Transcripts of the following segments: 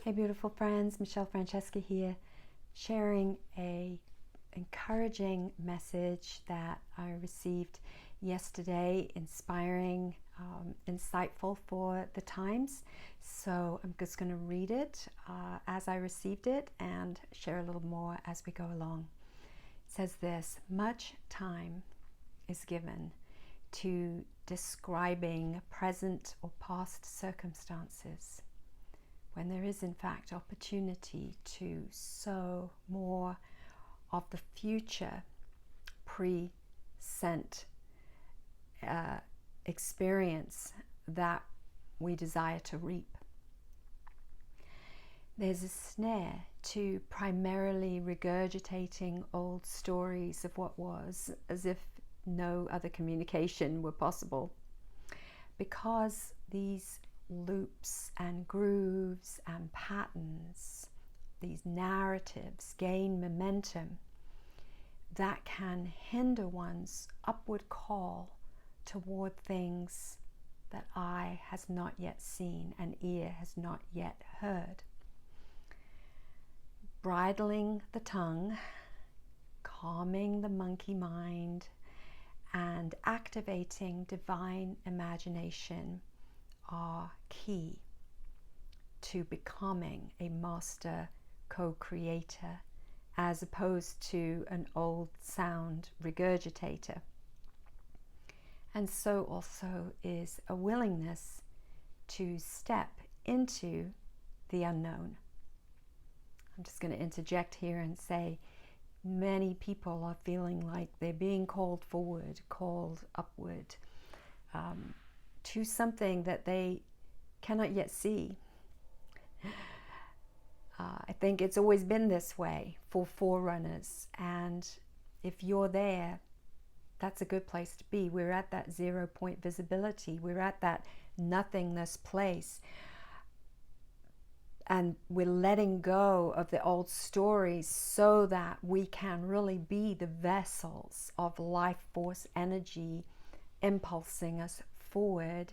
Hey beautiful friends, Michelle Francesca here, sharing a encouraging message that I received yesterday, inspiring, insightful for the times. So I'm just going to read it as I received it and share a little more as we go along. It says this: much time is given to describing present or past circumstances, when there is in fact opportunity to sow more of the future present experience that we desire to reap. There's a snare to primarily regurgitating old stories of what was, as if no other communication were possible, because these loops and grooves and patterns, these narratives gain momentum that can hinder one's upward call toward things that eye has not yet seen and ear has not yet heard. Bridling the tongue, calming the monkey mind, and activating divine imagination are key to becoming a master co-creator, as opposed to an old sound regurgitator. And so also is a willingness to step into the unknown. I'm just going to interject here and say many people are feeling like they're being called forward, called upward, to something that they cannot yet see. I think it's always been this way for forerunners, and if you're there, that's a good place to be. We're at that 0 point visibility. We're at that nothingness place, and we're letting go of the old stories so that we can really be the vessels of life force energy impulsing us forward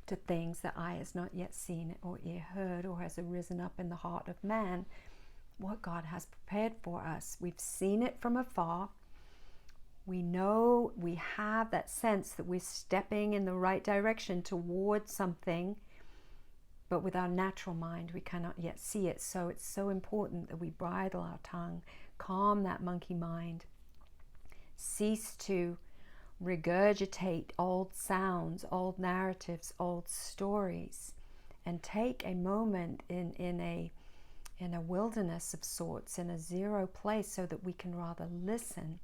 to things that eye has not yet seen or ear heard or has arisen up in the heart of man, what God has prepared for us. We've seen it from afar. We know, we have that sense that we're stepping in the right direction towards something, but with our natural mind we cannot yet see it. So it's so important that we bridle our tongue, calm that monkey mind, cease to regurgitate old sounds, old narratives, old stories, and take a moment in a wilderness of sorts, in a zero place, so that we can rather listen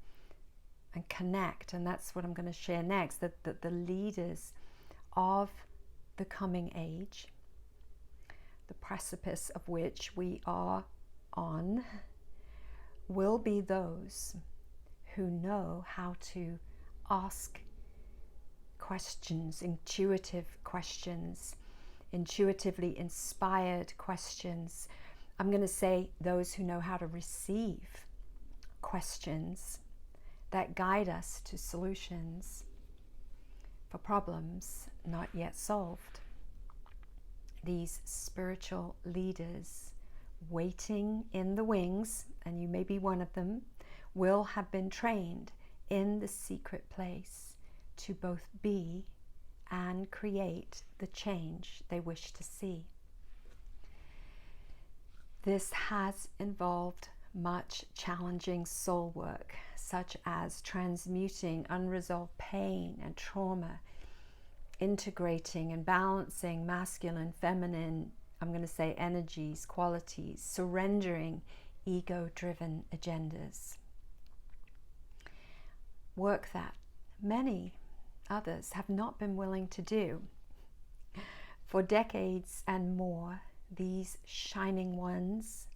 and connect. And that's what I'm going to share next, that the leaders of the coming age, the precipice of which we are on, will be those who know how to ask questions, intuitively inspired questions. I'm going to say those who know how to receive questions that guide us to solutions for problems not yet solved. These spiritual leaders waiting in the wings, and you may be one of them, will have been trained in the secret place to both be and create the change they wish to see. This has involved much challenging soul work, such as transmuting unresolved pain and trauma, integrating and balancing masculine, feminine, I'm going to say energies, qualities, surrendering ego-driven agendas. Work that many others have not been willing to do. For decades and more, these shining ones,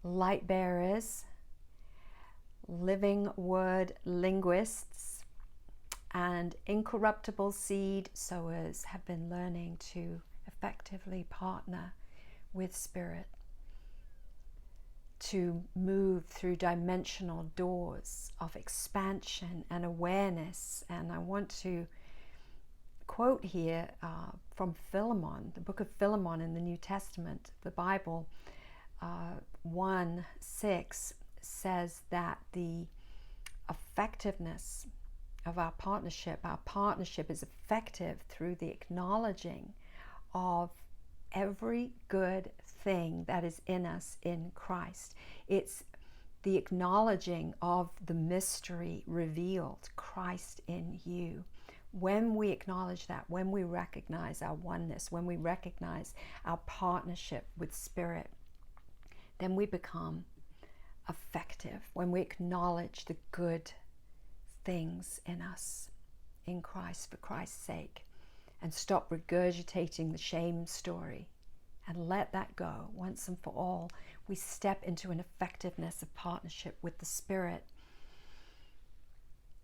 light bearers, living word linguists, and incorruptible seed sowers have been learning to effectively partner with spirit, to move through dimensional doors of expansion and awareness. And I want to quote here from Philemon, the book of Philemon in the New Testament, the Bible, 1:6 says that the effectiveness of our partnership is effective through the acknowledging of every good thing that is in us in Christ. It's the acknowledging of the mystery revealed, Christ in you. When we acknowledge that, when we recognize our oneness, when we recognize our partnership with Spirit, then we become effective. When we acknowledge the good things in us, in Christ, for Christ's sake, and stop regurgitating the shame story and let that go once and for all, we step into an effectiveness of partnership with the Spirit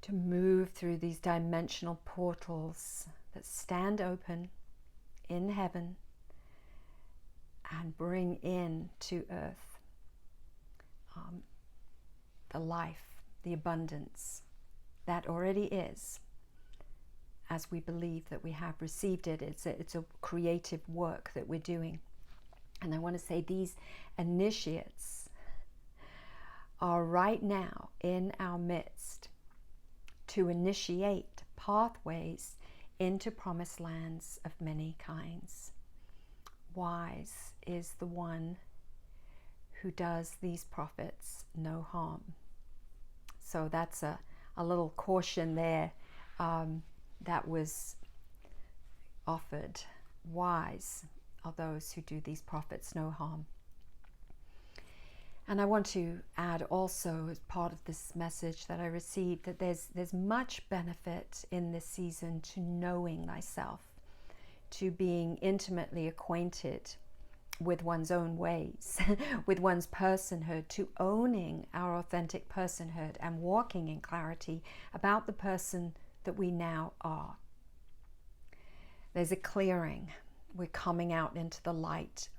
to move through these dimensional portals that stand open in heaven and bring in to earth the life, the abundance that already is, as we believe that we have received it. It's a creative work that we're doing. And I want to say these initiates are right now in our midst to initiate pathways into promised lands of many kinds. Wise is the one who does these prophets no harm. So that's a little caution there that was offered. Wise are those who do these prophets no harm. And I want to add also, as part of this message that I received, that there's much benefit in this season to knowing thyself, to being intimately acquainted with one's own ways, with one's personhood, to owning our authentic personhood and walking in clarity about the person that we now are. There's a clearing. We're coming out into the light.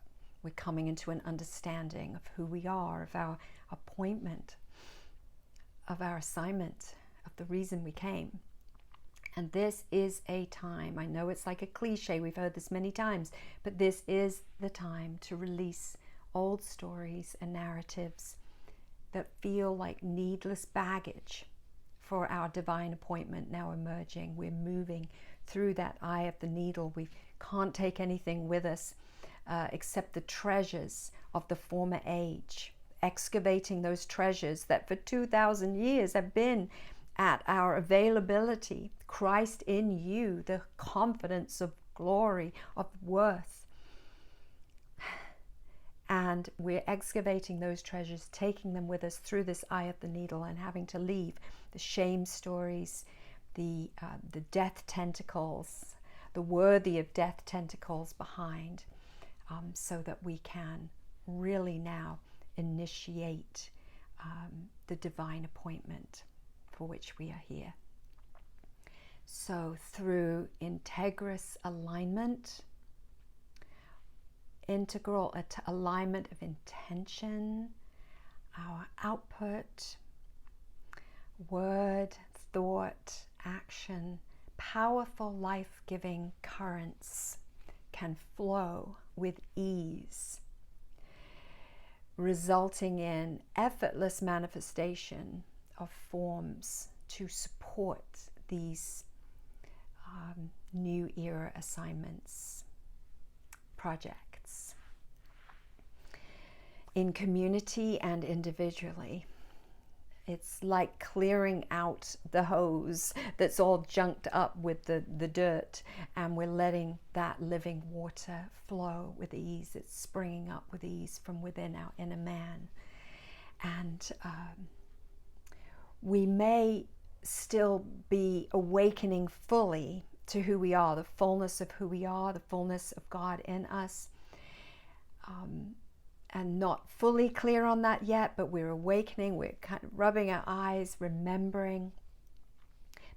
We're coming into an understanding of who we are, of our appointment, of our assignment, of the reason we came. And this is a time, I know it's like a cliche, we've heard this many times, but this is the time to release old stories and narratives that feel like needless baggage for our divine appointment now emerging. We're moving through that eye of the needle. We can't take anything with us except the treasures of the former age, excavating those treasures that for 2,000 years have been at our availability. Christ in you, the confidence of glory, of worth. And we're excavating those treasures, taking them with us through this eye of the needle, and having to leave the shame stories, the death tentacles, the worthy of death tentacles behind, so that we can really now initiate the divine appointment for which we are here. So through integrous alignment, integral alignment of intention, our output, word, thought, action, powerful life-giving currents can flow with ease, resulting in effortless manifestation of forms to support these new era assignments, projects, in community and individually. It's like clearing out the hose that's all junked up with the dirt, and we're letting that living water flow with ease. It's springing up with ease from within our inner man. And we may still be awakening fully to who we are, the fullness of who we are, the fullness of God in us, and not fully clear on that yet, but we're awakening, we're kind of rubbing our eyes, remembering,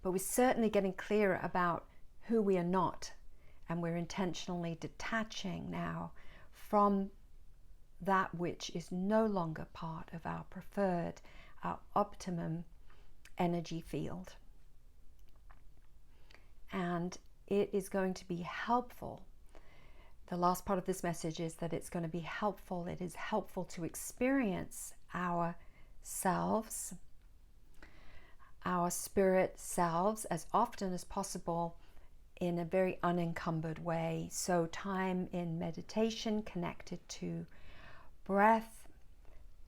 but we're certainly getting clearer about who we are not, and we're intentionally detaching now from that which is no longer part of our preferred, our optimum energy field. And it is going to be helpful. The last part of this message is that it's going to be helpful. It is helpful to experience ourselves, our spirit selves, as often as possible in a very unencumbered way. So time in meditation connected to breath.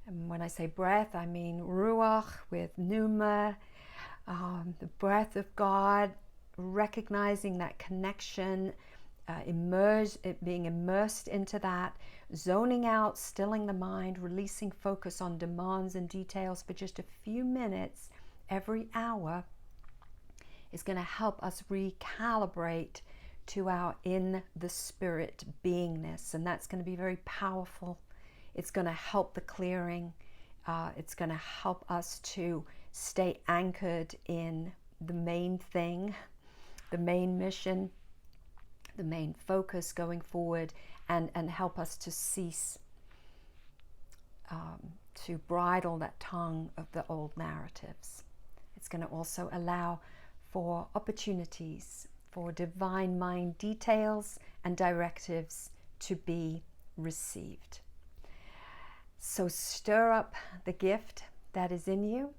And when I say breath, I mean ruach with pneuma, the breath of God, recognizing that connection, being immersed into that, zoning out, stilling the mind, releasing focus on demands and details for just a few minutes every hour is going to help us recalibrate to our in the spirit beingness. And that's going to be very powerful. It's going to help the clearing. It's going to help us to stay anchored in the main thing, the main mission, the main focus going forward, and help us to cease to bridle that tongue of the old narratives. It's going to also allow for opportunities for divine mind details and directives to be received. So stir up the gift that is in you.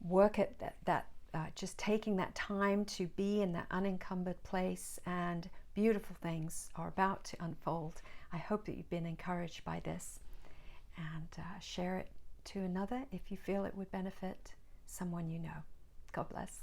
Work at that just taking that time to be in that unencumbered place, and beautiful things are about to unfold. I hope that you've been encouraged by this, and share it to another if you feel it would benefit someone you know. God bless.